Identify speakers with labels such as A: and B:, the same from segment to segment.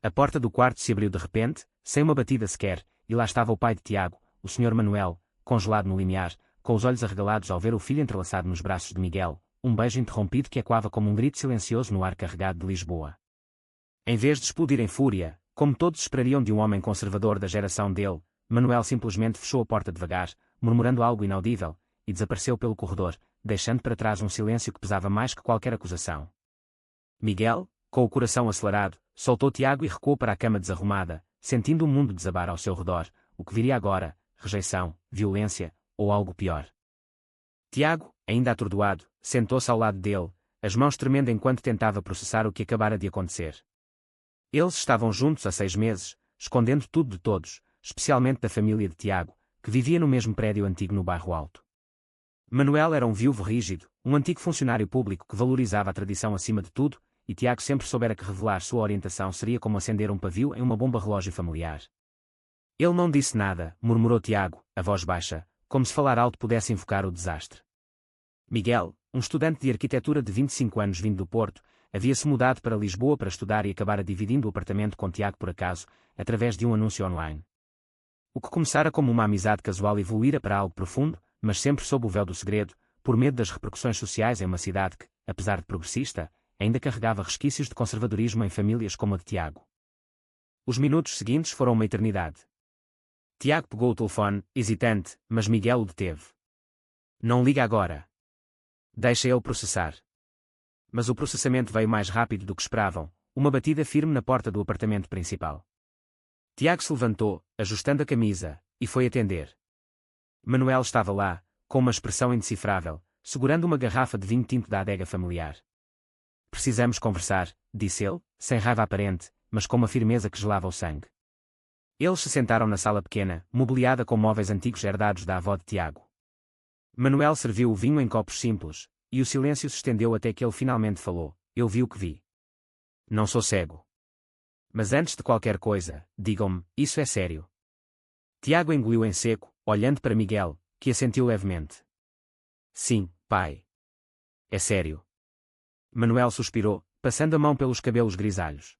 A: A porta do quarto se abriu de repente, sem uma batida sequer, e lá estava o pai de Tiago, o Sr. Manuel, congelado no limiar, com os olhos arregalados ao ver o filho entrelaçado nos braços de Miguel, um beijo interrompido que ecoava como um grito silencioso no ar carregado de Lisboa. Em vez de explodir em fúria, como todos esperariam de um homem conservador da geração dele, Manuel simplesmente fechou a porta devagar, murmurando algo inaudível, e desapareceu pelo corredor, deixando para trás um silêncio que pesava mais que qualquer acusação. Miguel, com o coração acelerado, soltou Tiago e recuou para a cama desarrumada, sentindo o mundo desabar ao seu redor. O que viria agora? Rejeição, violência, ou algo pior? Tiago, ainda atordoado, sentou-se ao lado dele, as mãos tremendo enquanto tentava processar o que acabara de acontecer. Eles estavam juntos há 6 meses, escondendo tudo de todos, especialmente da família de Tiago, que vivia no mesmo prédio antigo no bairro Alto. Manuel era um viúvo rígido, um antigo funcionário público que valorizava a tradição acima de tudo, e Tiago sempre soubera que revelar sua orientação seria como acender um pavio em uma bomba relógio familiar. Ele não disse nada, murmurou Tiago, a voz baixa, como se falar alto pudesse invocar o desastre. Miguel, um estudante de arquitetura de 25 anos vindo do Porto, havia-se mudado para Lisboa para estudar e acabara dividindo o apartamento com Tiago por acaso, através de um anúncio online. O que começara como uma amizade casual evoluíra para algo profundo, mas sempre sob o véu do segredo, por medo das repercussões sociais em uma cidade que, apesar de progressista, ainda carregava resquícios de conservadorismo em famílias como a de Tiago. Os minutos seguintes foram uma eternidade. Tiago pegou o telefone, hesitante, mas Miguel o deteve. Não liga agora. Deixa ele processar. Mas o processamento veio mais rápido do que esperavam, uma batida firme na porta do apartamento principal. Tiago se levantou, ajustando a camisa, e foi atender. Manuel estava lá, com uma expressão indecifrável, segurando uma garrafa de vinho tinto da adega familiar. Precisamos conversar, disse ele, sem raiva aparente, mas com uma firmeza que gelava o sangue. Eles se sentaram na sala pequena, mobiliada com móveis antigos herdados da avó de Tiago. Manuel serviu o vinho em copos simples, e o silêncio se estendeu até que ele finalmente falou: Eu vi o que vi. Não sou cego. Mas antes de qualquer coisa, digam-me, isso é sério? Tiago engoliu em seco, olhando para Miguel, que assentiu levemente. Sim, pai. É sério. Manuel suspirou, passando a mão pelos cabelos grisalhos.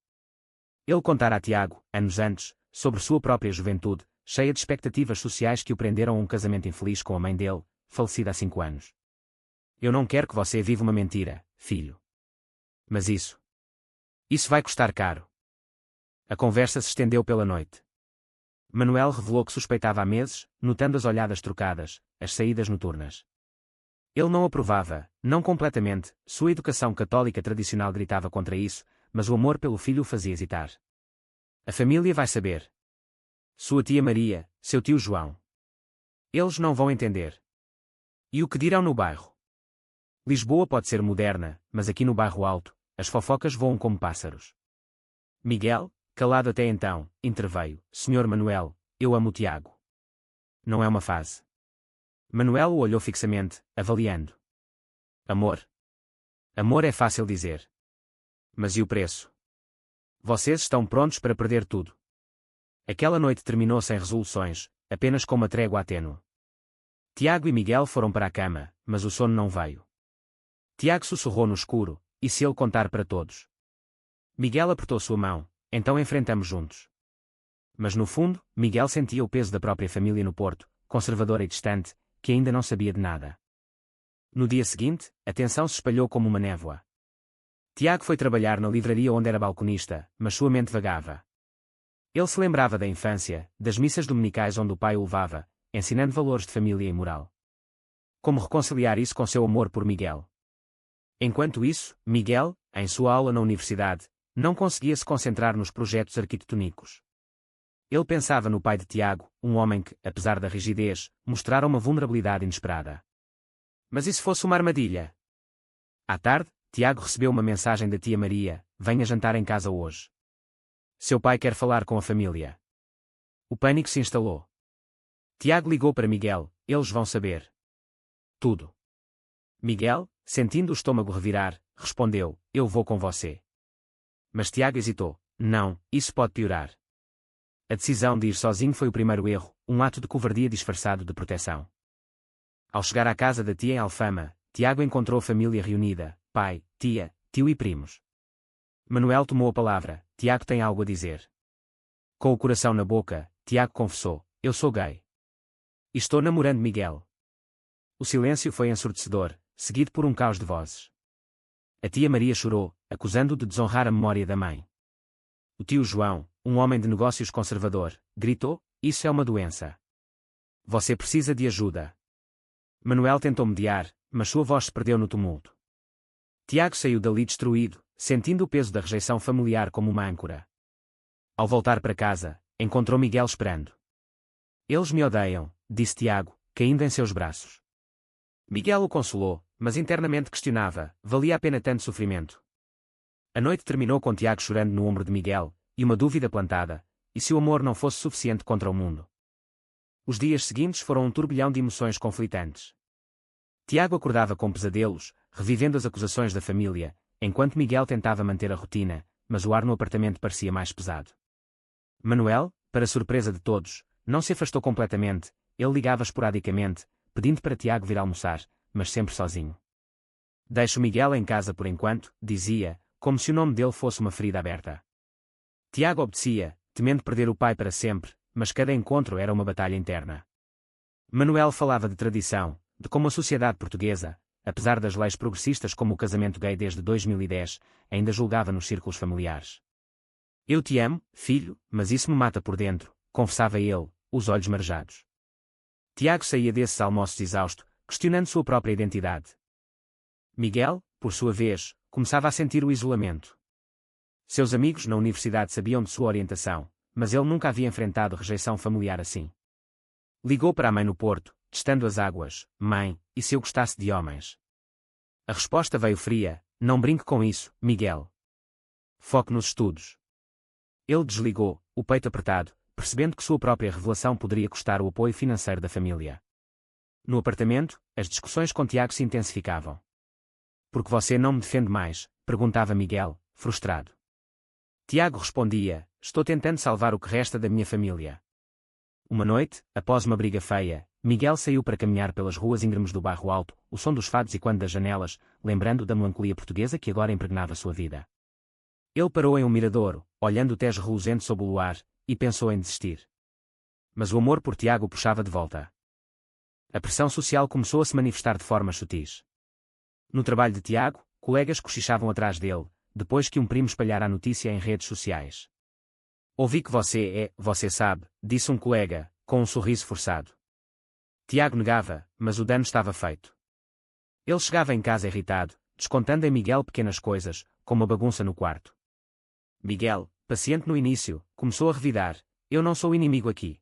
A: Ele contara a Tiago, anos antes, sobre sua própria juventude, cheia de expectativas sociais que o prenderam a um casamento infeliz com a mãe dele, falecida há 5 anos. Eu não quero que você viva uma mentira, filho. Mas isso vai custar caro. A conversa se estendeu pela noite. Manuel revelou que suspeitava há meses, notando as olhadas trocadas, as saídas noturnas. Ele não aprovava, não completamente, sua educação católica tradicional gritava contra isso, mas o amor pelo filho o fazia hesitar. A família vai saber. Sua tia Maria, seu tio João. Eles não vão entender. E o que dirão no bairro? Lisboa pode ser moderna, mas aqui no bairro Alto, as fofocas voam como pássaros. Miguel, calado até então, interveio: Senhor Manuel, eu amo o Tiago. Não é uma fase. Manuel o olhou fixamente, avaliando. Amor. Amor é fácil dizer. Mas e o preço? Vocês estão prontos para perder tudo. Aquela noite terminou sem resoluções, apenas com uma trégua tênue. Tiago e Miguel foram para a cama, mas o sono não veio. Tiago sussurrou no escuro: e se ele contar para todos? Miguel apertou sua mão: então enfrentamos juntos. Mas no fundo, Miguel sentia o peso da própria família no Porto, conservadora e distante, que ainda não sabia de nada. No dia seguinte, a tensão se espalhou como uma névoa. Tiago foi trabalhar na livraria onde era balconista, mas sua mente vagava. Ele se lembrava da infância, das missas dominicais onde o pai o levava, ensinando valores de família e moral. Como reconciliar isso com seu amor por Miguel? Enquanto isso, Miguel, em sua aula na universidade, não conseguia se concentrar nos projetos arquitetônicos. Ele pensava no pai de Tiago, um homem que, apesar da rigidez, mostrara uma vulnerabilidade inesperada. Mas e se fosse uma armadilha? À tarde, Tiago recebeu uma mensagem da tia Maria: venha jantar em casa hoje. Seu pai quer falar com a família. O pânico se instalou. Tiago ligou para Miguel: eles vão saber tudo. Miguel, sentindo o estômago revirar, respondeu: eu vou com você. Mas Tiago hesitou: não, isso pode piorar. A decisão de ir sozinho foi o primeiro erro, um ato de covardia disfarçado de proteção. Ao chegar à casa da tia em Alfama, Tiago encontrou a família reunida: pai, tia, tio e primos. Manuel tomou a palavra: Tiago tem algo a dizer. Com o coração na boca, Tiago confessou: eu sou gay. E estou namorando Miguel. O silêncio foi ensurdecedor, seguido por um caos de vozes. A tia Maria chorou, acusando-o de desonrar a memória da mãe. O tio João, um homem de negócios conservador, gritou: isso é uma doença. Você precisa de ajuda. Manuel tentou mediar, mas sua voz se perdeu no tumulto. Tiago saiu dali destruído, sentindo o peso da rejeição familiar como uma âncora. Ao voltar para casa, encontrou Miguel esperando. Eles me odeiam, disse Tiago, caindo em seus braços. Miguel o consolou, mas internamente questionava: valia a pena tanto sofrimento? A noite terminou com Tiago chorando no ombro de Miguel, e uma dúvida plantada: e se o amor não fosse suficiente contra o mundo? Os dias seguintes foram um turbilhão de emoções conflitantes. Tiago acordava com pesadelos, revivendo as acusações da família, enquanto Miguel tentava manter a rotina, mas o ar no apartamento parecia mais pesado. Manuel, para surpresa de todos, não se afastou completamente, ele ligava esporadicamente, pedindo para Tiago vir almoçar, mas sempre sozinho. Deixo Miguel em casa por enquanto, dizia, como se o nome dele fosse uma ferida aberta. Tiago obedecia, temendo perder o pai para sempre, mas cada encontro era uma batalha interna. Manuel falava de tradição, de como a sociedade portuguesa, apesar das leis progressistas como o casamento gay desde 2010, ainda julgava nos círculos familiares. Eu te amo, filho, mas isso me mata por dentro, confessava ele, os olhos marejados. Tiago saía desses almoços exausto, questionando sua própria identidade. Miguel, por sua vez, começava a sentir o isolamento. Seus amigos na universidade sabiam de sua orientação, mas ele nunca havia enfrentado rejeição familiar assim. Ligou para a mãe no Porto, testando as águas: mãe, e se eu gostasse de homens? A resposta veio fria: não brinque com isso, Miguel. Foque nos estudos. Ele desligou, o peito apertado, percebendo que sua própria revelação poderia custar o apoio financeiro da família. No apartamento, as discussões com Tiago se intensificavam. Por que você não me defende mais? Perguntava Miguel, frustrado. Tiago respondia: estou tentando salvar o que resta da minha família. Uma noite, após uma briga feia, Miguel saiu para caminhar pelas ruas íngremes do bairro Alto, o som dos fados ecoando das janelas, lembrando da melancolia portuguesa que agora impregnava sua vida. Ele parou em um miradouro, olhando o Tejo reluzente sob o luar, e pensou em desistir. Mas o amor por Tiago o puxava de volta. A pressão social começou a se manifestar de formas sutis. No trabalho de Tiago, colegas cochichavam atrás dele, depois que um primo espalhara a notícia em redes sociais. Ouvi que você sabe, disse um colega, com um sorriso forçado. Tiago negava, mas o dano estava feito. Ele chegava em casa irritado, descontando em Miguel pequenas coisas, como a bagunça no quarto. Miguel, paciente no início, começou a revidar: eu não sou inimigo aqui.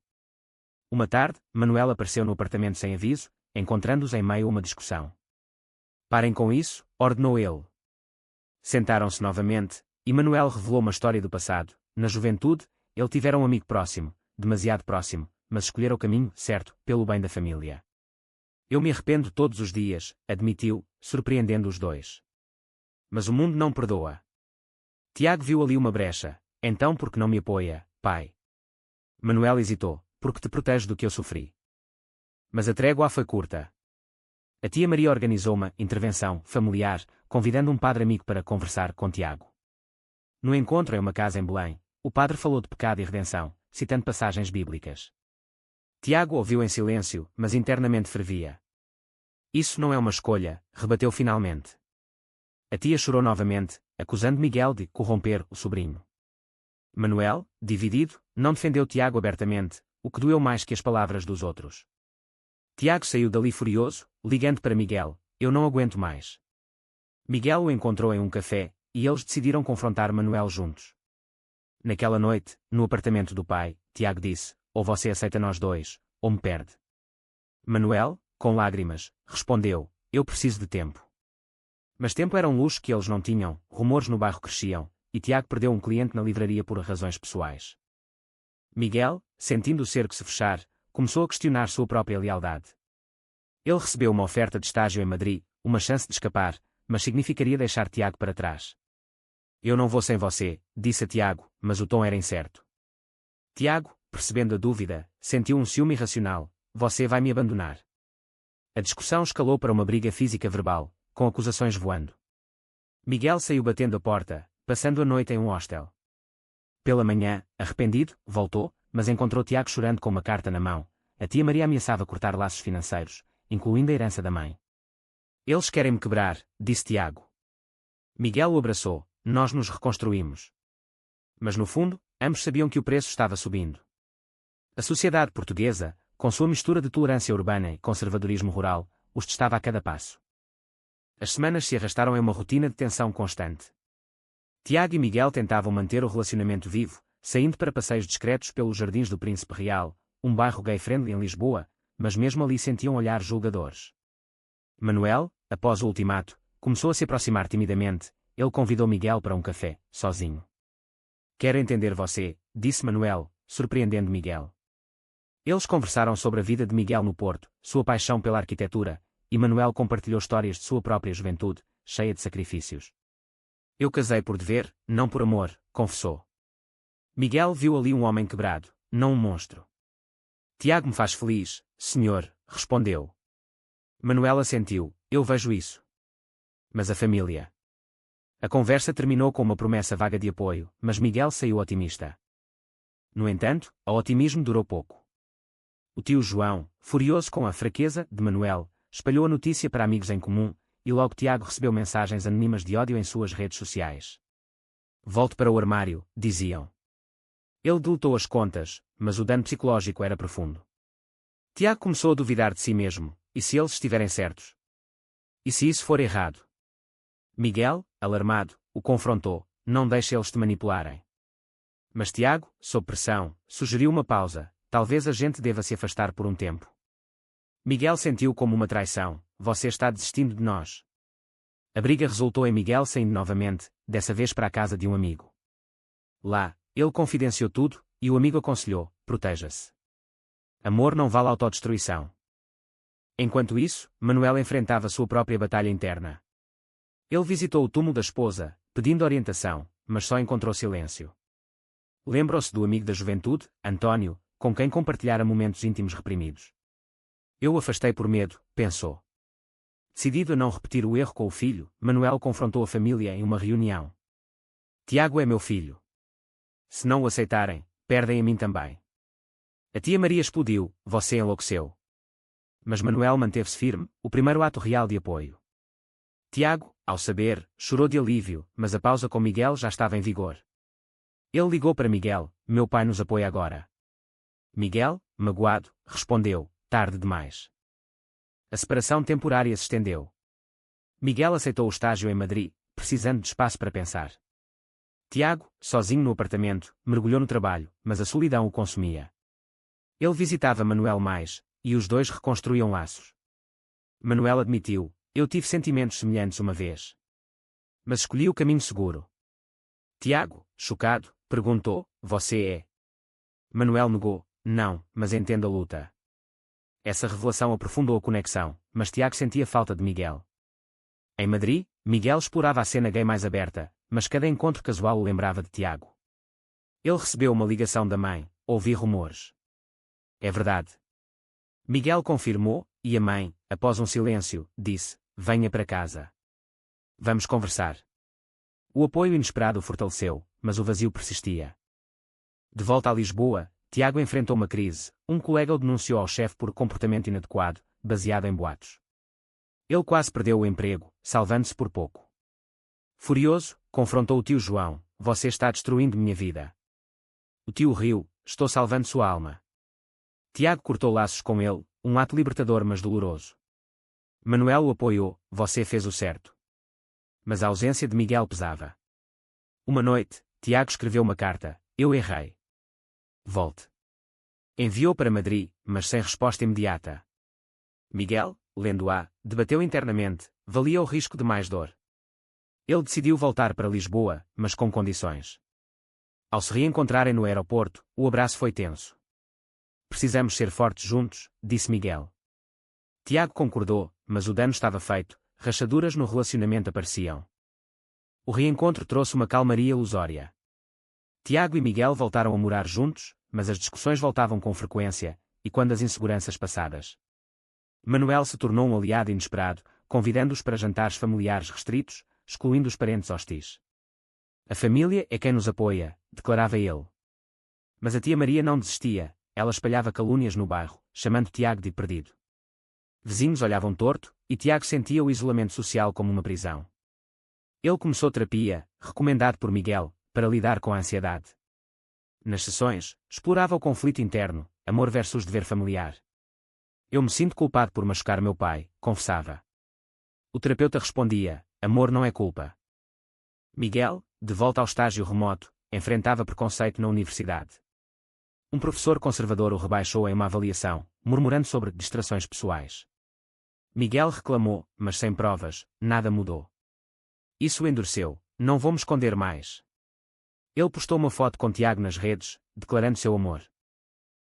A: Uma tarde, Manuel apareceu no apartamento sem aviso, encontrando-os em meio a uma discussão. Parem com isso, ordenou ele. Sentaram-se novamente, e Manuel revelou uma história do passado. Na juventude, ele tivera um amigo próximo, demasiado próximo, mas escolhera o caminho certo, pelo bem da família. Eu me arrependo todos os dias, admitiu, surpreendendo os dois. Mas o mundo não perdoa. Tiago viu ali uma brecha. Então por que não me apoia, pai? Manuel hesitou: porque te protejo do que eu sofri. Mas a trégua foi curta. A tia Maria organizou uma intervenção familiar, convidando um padre amigo para conversar com Tiago. No encontro em uma casa em Belém, o padre falou de pecado e redenção, citando passagens bíblicas. Tiago ouviu em silêncio, mas internamente fervia. Isso não é uma escolha, rebateu finalmente. A tia chorou novamente, acusando Miguel de corromper o sobrinho. Manuel, dividido, não defendeu Tiago abertamente, o que doeu mais que as palavras dos outros. Tiago saiu dali furioso, ligando para Miguel: eu não aguento mais. Miguel o encontrou em um café, e eles decidiram confrontar Manuel juntos. Naquela noite, no apartamento do pai, Tiago disse: ou você aceita nós dois, ou me perde. Manuel, com lágrimas, respondeu: eu preciso de tempo. Mas tempo era um luxo que eles não tinham, rumores no bairro cresciam, e Tiago perdeu um cliente na livraria por razões pessoais. Miguel, sentindo o cerco se fechar, começou a questionar sua própria lealdade. Ele recebeu uma oferta de estágio em Madrid, uma chance de escapar, mas significaria deixar Tiago para trás. Eu não vou sem você, disse a Tiago, mas o tom era incerto. Tiago, percebendo a dúvida, sentiu um ciúme irracional: você vai me abandonar. A discussão escalou para uma briga física verbal, com acusações voando. Miguel saiu batendo a porta, passando a noite em um hostel. Pela manhã, arrependido, voltou, mas encontrou Tiago chorando com uma carta na mão. A tia Maria ameaçava cortar laços financeiros, incluindo a herança da mãe. Eles querem me quebrar, disse Tiago. Miguel o abraçou. Nós nos reconstruímos. Mas no fundo, ambos sabiam que o preço estava subindo. A sociedade portuguesa, com sua mistura de tolerância urbana e conservadorismo rural, os testava a cada passo. As semanas se arrastaram em uma rotina de tensão constante. Tiago e Miguel tentavam manter o relacionamento vivo, saindo para passeios discretos pelos Jardins do Príncipe Real, um bairro gay-friendly em Lisboa, mas mesmo ali sentiam olhares julgadores. Manuel, após o ultimato, começou a se aproximar timidamente. Ele convidou Miguel para um café, sozinho. Quero entender você, disse Manuel, surpreendendo Miguel. Eles conversaram sobre a vida de Miguel no Porto, sua paixão pela arquitetura, e Manuel compartilhou histórias de sua própria juventude, cheia de sacrifícios. Eu casei por dever, não por amor, confessou. Miguel viu ali um homem quebrado, não um monstro. Tiago me faz feliz, senhor, respondeu. Manuel assentiu, eu vejo isso. Mas a família. A conversa terminou com uma promessa vaga de apoio, mas Miguel saiu otimista. No entanto, o otimismo durou pouco. O tio João, furioso com a fraqueza de Manuel, espalhou a notícia para amigos em comum, e logo Tiago recebeu mensagens anônimas de ódio em suas redes sociais. Volte para o armário, diziam. Ele deletou as contas, mas o dano psicológico era profundo. Tiago começou a duvidar de si mesmo, e se eles estiverem certos? E se isso for errado? Miguel, alarmado, o confrontou, não deixe eles te manipularem. Mas Tiago, sob pressão, sugeriu uma pausa, talvez a gente deva se afastar por um tempo. Miguel sentiu como uma traição, você está desistindo de nós. A briga resultou em Miguel saindo novamente, dessa vez para a casa de um amigo. Lá, ele confidenciou tudo, e o amigo aconselhou, proteja-se. Amor não vale autodestruição. Enquanto isso, Manuel enfrentava sua própria batalha interna. Ele visitou o túmulo da esposa, pedindo orientação, mas só encontrou silêncio. Lembrou-se do amigo da juventude, António, com quem compartilhara momentos íntimos reprimidos. Eu o afastei por medo, pensou. Decidido a não repetir o erro com o filho, Manuel confrontou a família em uma reunião. Tiago é meu filho. Se não o aceitarem, perdem a mim também. A tia Maria explodiu, você enlouqueceu. Mas Manuel manteve-se firme, o primeiro ato real de apoio. Tiago, ao saber, chorou de alívio, mas a pausa com Miguel já estava em vigor. Ele ligou para Miguel, meu pai nos apoia agora. Miguel, magoado, respondeu, tarde demais. A separação temporária se estendeu. Miguel aceitou o estágio em Madrid, precisando de espaço para pensar. Tiago, sozinho no apartamento, mergulhou no trabalho, mas a solidão o consumia. Ele visitava Manuel mais, e os dois reconstruíam laços. Manuel admitiu, eu tive sentimentos semelhantes uma vez. Mas escolhi o caminho seguro. Tiago, chocado, perguntou, você é? Manuel negou, não, mas entendo a luta. Essa revelação aprofundou a conexão, mas Tiago sentia falta de Miguel. Em Madrid, Miguel explorava a cena gay mais aberta, mas cada encontro casual o lembrava de Tiago. Ele recebeu uma ligação da mãe, ouvi rumores. É verdade. Miguel confirmou, e a mãe, após um silêncio, disse, venha para casa. Vamos conversar. O apoio inesperado o fortaleceu, mas o vazio persistia. De volta a Lisboa, Tiago enfrentou uma crise, um colega o denunciou ao chefe por comportamento inadequado, baseado em boatos. Ele quase perdeu o emprego, salvando-se por pouco. Furioso, confrontou o tio João, você está destruindo minha vida. O tio riu, estou salvando sua alma. Tiago cortou laços com ele, um ato libertador mas doloroso. Manuel o apoiou, você fez o certo. Mas a ausência de Miguel pesava. Uma noite, Tiago escreveu uma carta, eu errei. Volte. Enviou para Madrid, mas sem resposta imediata. Miguel, lendo-a, debateu internamente, valia o risco de mais dor. Ele decidiu voltar para Lisboa, mas com condições. Ao se reencontrarem no aeroporto, o abraço foi tenso. Precisamos ser fortes juntos, disse Miguel. Tiago concordou, mas o dano estava feito, rachaduras no relacionamento apareciam. O reencontro trouxe uma calmaria ilusória. Tiago e Miguel voltaram a morar juntos, mas as discussões voltavam com frequência, e quando as inseguranças passadas. Manuel se tornou um aliado inesperado, convidando-os para jantares familiares restritos, excluindo os parentes hostis. A família é quem nos apoia, declarava ele. Mas a tia Maria não desistia, ela espalhava calúnias no bairro, chamando Tiago de perdido. Vizinhos olhavam torto, e Tiago sentia o isolamento social como uma prisão. Ele começou terapia, recomendado por Miguel, para lidar com a ansiedade. Nas sessões, explorava o conflito interno, amor versus dever familiar. Eu me sinto culpado por machucar meu pai, confessava. O terapeuta respondia, amor não é culpa. Miguel, de volta ao estágio remoto, enfrentava preconceito na universidade. Um professor conservador o rebaixou em uma avaliação, murmurando sobre distrações pessoais. Miguel reclamou, mas sem provas, nada mudou. Isso o endureceu, não vou me esconder mais. Ele postou uma foto com Tiago nas redes, declarando seu amor.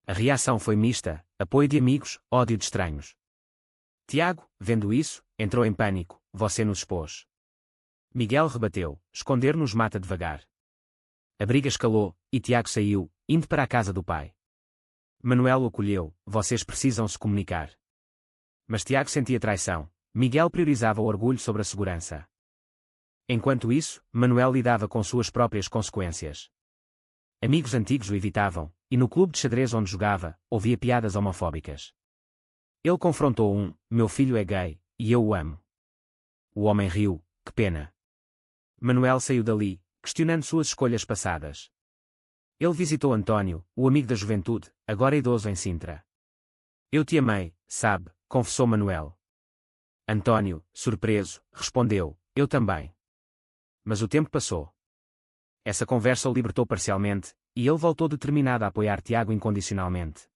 A: A reação foi mista, apoio de amigos, ódio de estranhos. Tiago, vendo isso, entrou em pânico, você nos expôs. Miguel rebateu, esconder-nos mata devagar. A briga escalou, e Tiago saiu, indo para a casa do pai. Manuel o acolheu, vocês precisam se comunicar. Mas Tiago sentia traição, Miguel priorizava o orgulho sobre a segurança. Enquanto isso, Manuel lidava com suas próprias consequências. Amigos antigos o evitavam, e no clube de xadrez onde jogava, ouvia piadas homofóbicas. Ele confrontou meu filho é gay, e eu o amo. O homem riu, que pena. Manuel saiu dali, questionando suas escolhas passadas. Ele visitou António, o amigo da juventude, agora idoso em Sintra. Eu te amei, sabe, confessou Manuel. António, surpreso, respondeu, eu também. Mas o tempo passou. Essa conversa o libertou parcialmente, e ele voltou determinado a apoiar Tiago incondicionalmente.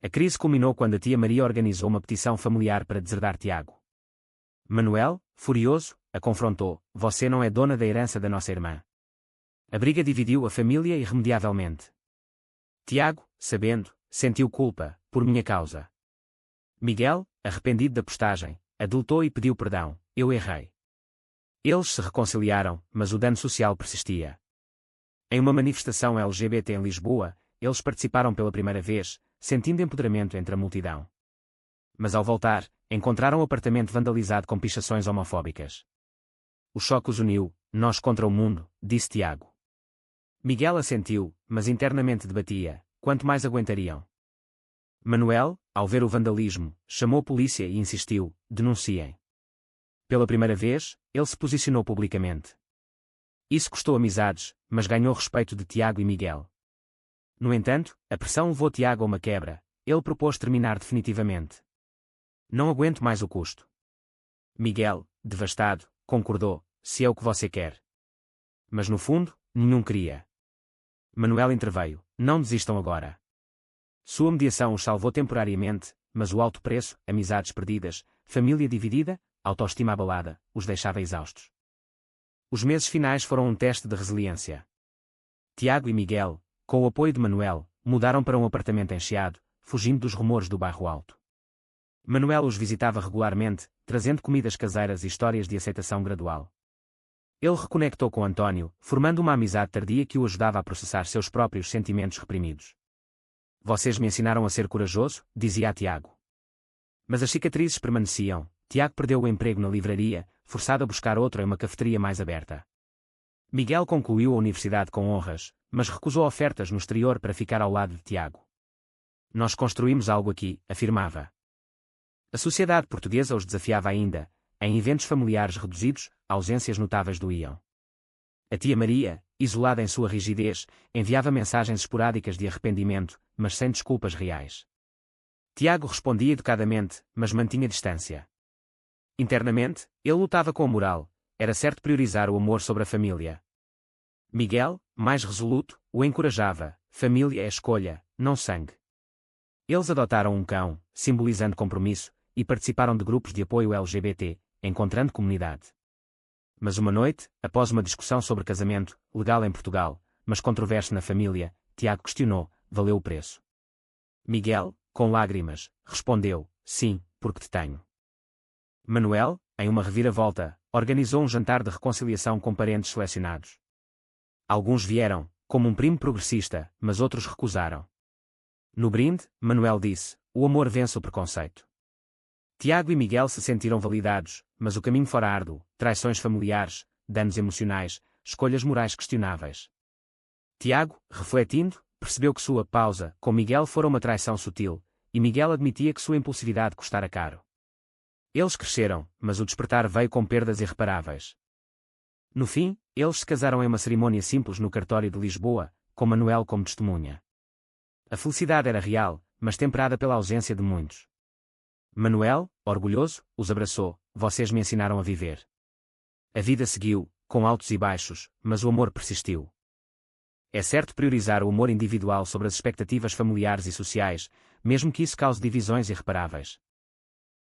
A: A crise culminou quando a tia Maria organizou uma petição familiar para deserdar Tiago. Manuel, furioso, a confrontou, você não é dona da herança da nossa irmã. A briga dividiu a família irremediavelmente. Tiago, sabendo, sentiu culpa, por minha causa. Miguel, arrependido da postagem, adultou e pediu perdão, eu errei. Eles se reconciliaram, mas o dano social persistia. Em uma manifestação LGBT em Lisboa, eles participaram pela primeira vez, sentindo empoderamento entre a multidão. Mas ao voltar, encontraram o apartamento vandalizado com pichações homofóbicas. O choque os uniu, nós contra o mundo, disse Tiago. Miguel assentiu, mas internamente debatia, quanto mais aguentariam. Manuel, ao ver o vandalismo, chamou a polícia e insistiu, denunciem. Pela primeira vez, ele se posicionou publicamente. Isso custou amizades, mas ganhou respeito de Tiago e Miguel. No entanto, a pressão levou Tiago a uma quebra, ele propôs terminar definitivamente. Não aguento mais o custo. Miguel, devastado, concordou, se é o que você quer. Mas no fundo, nenhum queria. Manuel interveio, não desistam agora. Sua mediação os salvou temporariamente, mas o alto preço, amizades perdidas, família dividida, autoestima abalada, os deixava exaustos. Os meses finais foram um teste de resiliência. Tiago e Miguel, com o apoio de Manuel, mudaram para um apartamento encheado, fugindo dos rumores do bairro alto. Manuel os visitava regularmente, trazendo comidas caseiras e histórias de aceitação gradual. Ele reconectou com António, formando uma amizade tardia que o ajudava a processar seus próprios sentimentos reprimidos. Vocês me ensinaram a ser corajoso, dizia a Tiago. Mas as cicatrizes permaneciam. Tiago perdeu o emprego na livraria, forçado a buscar outro em uma cafeteria mais aberta. Miguel concluiu a universidade com honras, mas recusou ofertas no exterior para ficar ao lado de Tiago. Nós construímos algo aqui, afirmava. A sociedade portuguesa os desafiava ainda, em eventos familiares reduzidos, ausências notáveis doíam. A tia Maria, isolada em sua rigidez, enviava mensagens esporádicas de arrependimento, mas sem desculpas reais. Tiago respondia educadamente, mas mantinha distância. Internamente, ele lutava com a moral, era certo priorizar o amor sobre a família. Miguel, mais resoluto, o encorajava, família é escolha, não sangue. Eles adotaram um cão, simbolizando compromisso, e participaram de grupos de apoio LGBT, encontrando comunidade. Mas uma noite, após uma discussão sobre casamento, legal em Portugal, mas controverso na família, Tiago questionou, valeu o preço? Miguel, com lágrimas, respondeu, sim, porque te tenho. Manuel, em uma reviravolta, organizou um jantar de reconciliação com parentes selecionados. Alguns vieram, como um primo progressista, mas outros recusaram. No brinde, Manuel disse, o amor vence o preconceito. Tiago e Miguel se sentiram validados, mas o caminho fora árduo, traições familiares, danos emocionais, escolhas morais questionáveis. Tiago, refletindo, percebeu que sua pausa com Miguel fora uma traição sutil, e Miguel admitia que sua impulsividade custara caro. Eles cresceram, mas o despertar veio com perdas irreparáveis. No fim, eles se casaram em uma cerimônia simples no cartório de Lisboa, com Manuel como testemunha. A felicidade era real, mas temperada pela ausência de muitos. Manuel, orgulhoso, os abraçou: "Vocês me ensinaram a viver." A vida seguiu, com altos e baixos, mas o amor persistiu. É certo priorizar o amor individual sobre as expectativas familiares e sociais, mesmo que isso cause divisões irreparáveis.